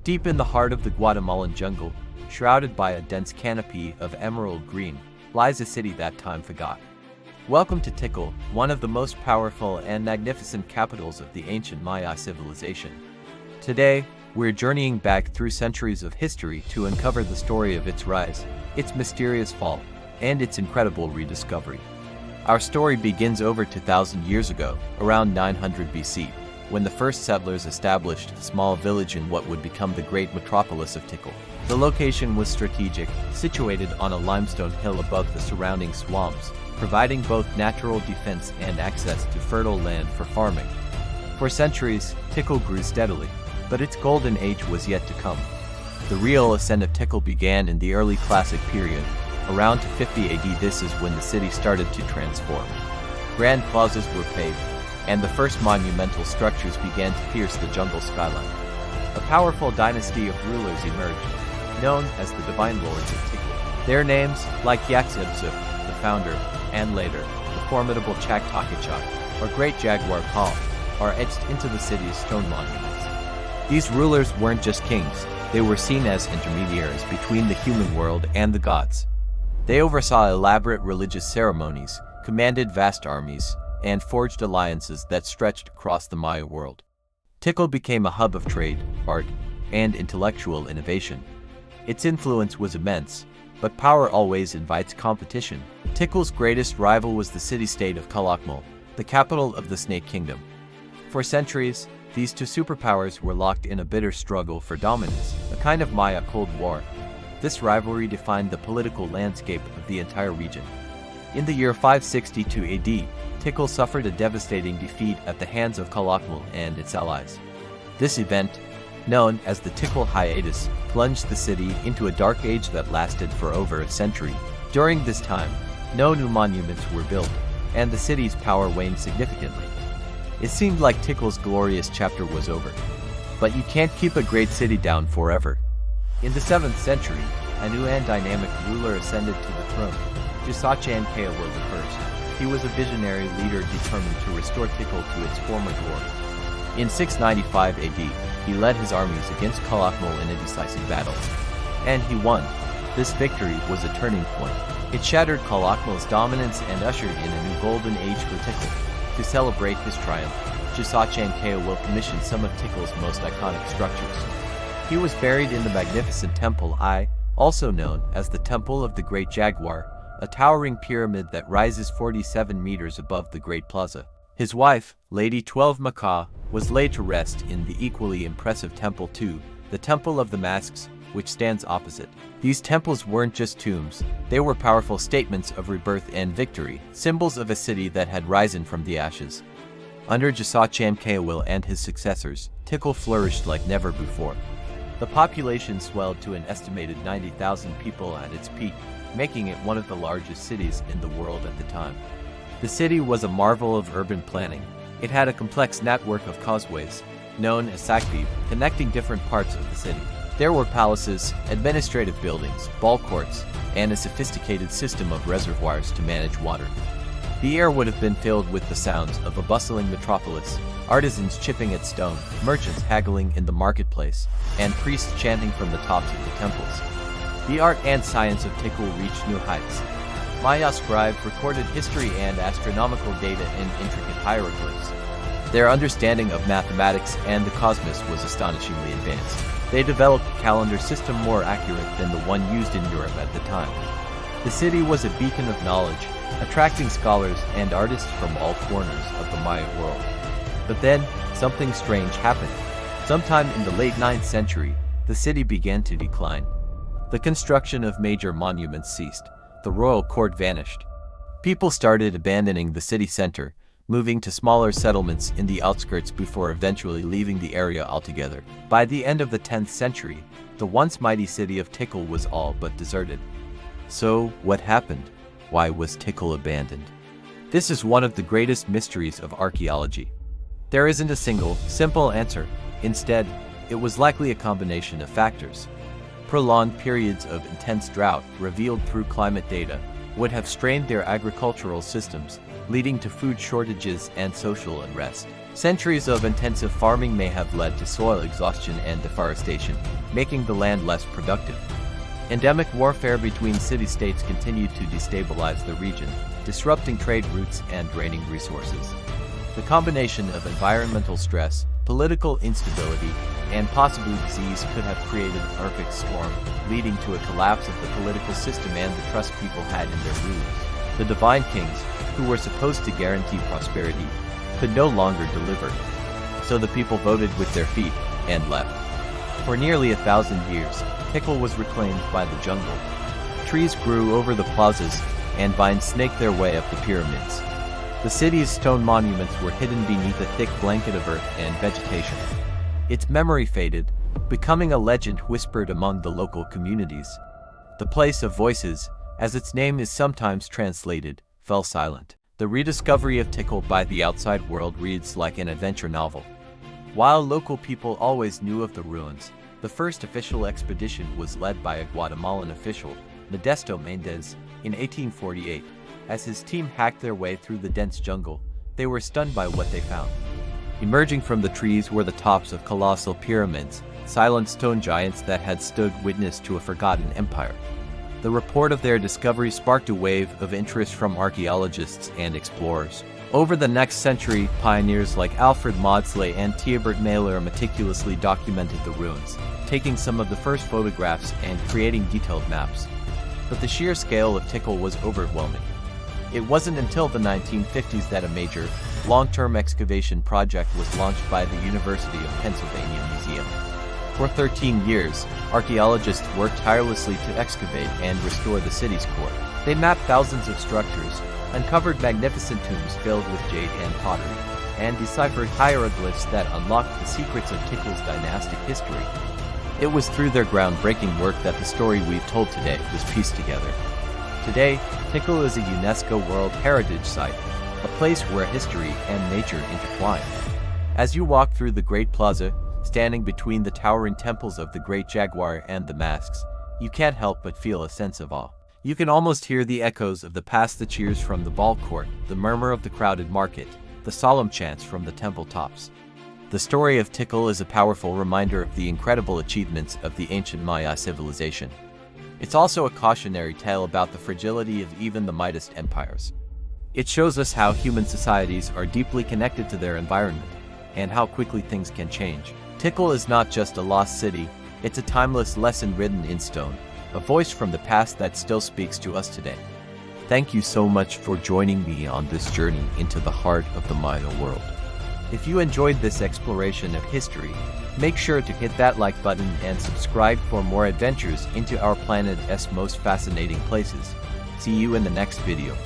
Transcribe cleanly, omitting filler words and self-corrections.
Deep in the heart of the Guatemalan jungle, shrouded by a dense canopy of emerald green, lies a city that time forgot. Welcome to Tikal, one of the most powerful and magnificent capitals of the ancient Maya civilization. Today, we're journeying back through centuries of history to uncover the story of its rise, its mysterious fall, and its incredible rediscovery. Our story begins over 2,000 years ago, around 900 BC, when the first settlers established a small village in what would become the great metropolis of Tikal. The location was strategic, situated on a limestone hill above the surrounding swamps, providing both natural defense and access to fertile land for farming. For centuries, Tikal grew steadily, but its golden age was yet to come. The real ascent of Tikal began in the early Classic period, around 250 AD. This is when the city started to transform. Grand plazas were paved, and the first monumental structures began to pierce the jungle skyline. A powerful dynasty of rulers emerged, known as the Divine Lords of Tikal. Their names, like Yaxibzuk, the founder, and later, the formidable Chaktakachak, or Great Jaguar Paul, are etched into the city's stone monuments. These rulers weren't just kings, they were seen as intermediaries between the human world and the gods. They oversaw elaborate religious ceremonies, commanded vast armies, and forged alliances that stretched across the Maya world. Tikal became a hub of trade, art, and intellectual innovation. Its influence was immense, but power always invites competition. Tikal's greatest rival was the city-state of Calakmul, the capital of the Snake Kingdom. For centuries, these two superpowers were locked in a bitter struggle for dominance, a kind of Maya Cold War. This rivalry defined the political landscape of the entire region. In the year 562 AD, Tikal suffered a devastating defeat at the hands of Calakmul and its allies. This event, known as the Tikal hiatus, plunged the city into a dark age that lasted for over a century. During this time, no new monuments were built, and the city's power waned significantly. It seemed like Tikal's glorious chapter was over. But you can't keep a great city down forever. In the 7th century, a new and dynamic ruler ascended to the throne, Jisachan Kayawil I. He was a visionary leader determined to restore Tikal to its former glory. In 695 AD, he led his armies against Calakmul in a decisive battle. And he won. This victory was a turning point. It shattered Calakmul's dominance and ushered in a new golden age for Tikal. To celebrate his triumph, Jisachan Kayawil commissioned some of Tikal's most iconic structures. He was buried in the magnificent Temple I, also known as the Temple of the Great Jaguar, a towering pyramid that rises 47 meters above the Great Plaza. His wife, Lady 12 Maka, was laid to rest in the equally impressive Temple II, the Temple of the Masks, which stands opposite. These temples weren't just tombs, they were powerful statements of rebirth and victory, symbols of a city that had risen from the ashes. Under Jisachan Kayawil and his successors, Tikal flourished like never before. The population swelled to an estimated 90,000 people at its peak, making it one of the largest cities in the world at the time. The city was a marvel of urban planning. It had a complex network of causeways, known as sakbib, connecting different parts of the city. There were palaces, administrative buildings, ball courts, and a sophisticated system of reservoirs to manage water. The air would have been filled with the sounds of a bustling metropolis, artisans chipping at stone, merchants haggling in the marketplace, and priests chanting from the tops of the temples. The art and science of Tikal reached new heights. Maya scribes recorded history and astronomical data in intricate hieroglyphs. Their understanding of mathematics and the cosmos was astonishingly advanced. They developed a calendar system more accurate than the one used in Europe at the time. The city was a beacon of knowledge, attracting scholars and artists from all corners of the Maya world. But then, something strange happened. Sometime in the late 9th century, the city began to decline. The construction of major monuments ceased. The royal court vanished. People started abandoning the city center, moving to smaller settlements in the outskirts before eventually leaving the area altogether. By the end of the 10th century, the once mighty city of Tikal was all but deserted. So, what happened? Why was Tikal abandoned? This is one of the greatest mysteries of archaeology. There isn't a single, simple answer. Instead, it was likely a combination of factors. Prolonged periods of intense drought, revealed through climate data, would have strained their agricultural systems, leading to food shortages and social unrest. Centuries of intensive farming may have led to soil exhaustion and deforestation, making the land less productive. Endemic warfare between city-states continued to destabilize the region, disrupting trade routes and draining resources. The combination of environmental stress, political instability, and possibly disease could have created a perfect storm, leading to a collapse of the political system and the trust people had in their rulers. The divine kings, who were supposed to guarantee prosperity, could no longer deliver. So the people voted with their feet and left. For nearly 1,000 years, Tikal was reclaimed by the jungle. Trees grew over the plazas, and vines snaked their way up the pyramids. The city's stone monuments were hidden beneath a thick blanket of earth and vegetation. Its memory faded, becoming a legend whispered among the local communities. The place of voices, as its name is sometimes translated, fell silent. The rediscovery of Tikal by the outside world reads like an adventure novel. While local people always knew of the ruins, the first official expedition was led by a Guatemalan official, Modesto Mendez, in 1848. As his team hacked their way through the dense jungle, they were stunned by what they found. Emerging from the trees were the tops of colossal pyramids, silent stone giants that had stood witness to a forgotten empire. The report of their discovery sparked a wave of interest from archaeologists and explorers. Over the next century, pioneers like Alfred Maudslay and Theobald Mailer meticulously documented the ruins, taking some of the first photographs and creating detailed maps. But the sheer scale of Tikal was overwhelming. It wasn't until the 1950s that a major, long-term excavation project was launched by the University of Pennsylvania Museum. For 13 years, archaeologists worked tirelessly to excavate and restore the city's core. They mapped thousands of structures, uncovered magnificent tombs filled with jade and pottery, and deciphered hieroglyphs that unlocked the secrets of Tikal's dynastic history. It was through their groundbreaking work that the story we've told today was pieced together. Today, Tikal is a UNESCO World Heritage Site, a place where history and nature intertwine. As you walk through the Great Plaza, standing between the towering temples of the Great Jaguar and the masks, you can't help but feel a sense of awe. You can almost hear the echoes of the past, the cheers from the ball court, the murmur of the crowded market, the solemn chants from the temple tops. The story of Tikal is a powerful reminder of the incredible achievements of the ancient Maya civilization. It's also a cautionary tale about the fragility of even the mightiest empires. It shows us how human societies are deeply connected to their environment, and how quickly things can change. Tikal is not just a lost city, it's a timeless lesson written in stone, a voice from the past that still speaks to us today. Thank you so much for joining me on this journey into the heart of the Maya world. If you enjoyed this exploration of history, make sure to hit that like button and subscribe for more adventures into our planet's most fascinating places. See you in the next video.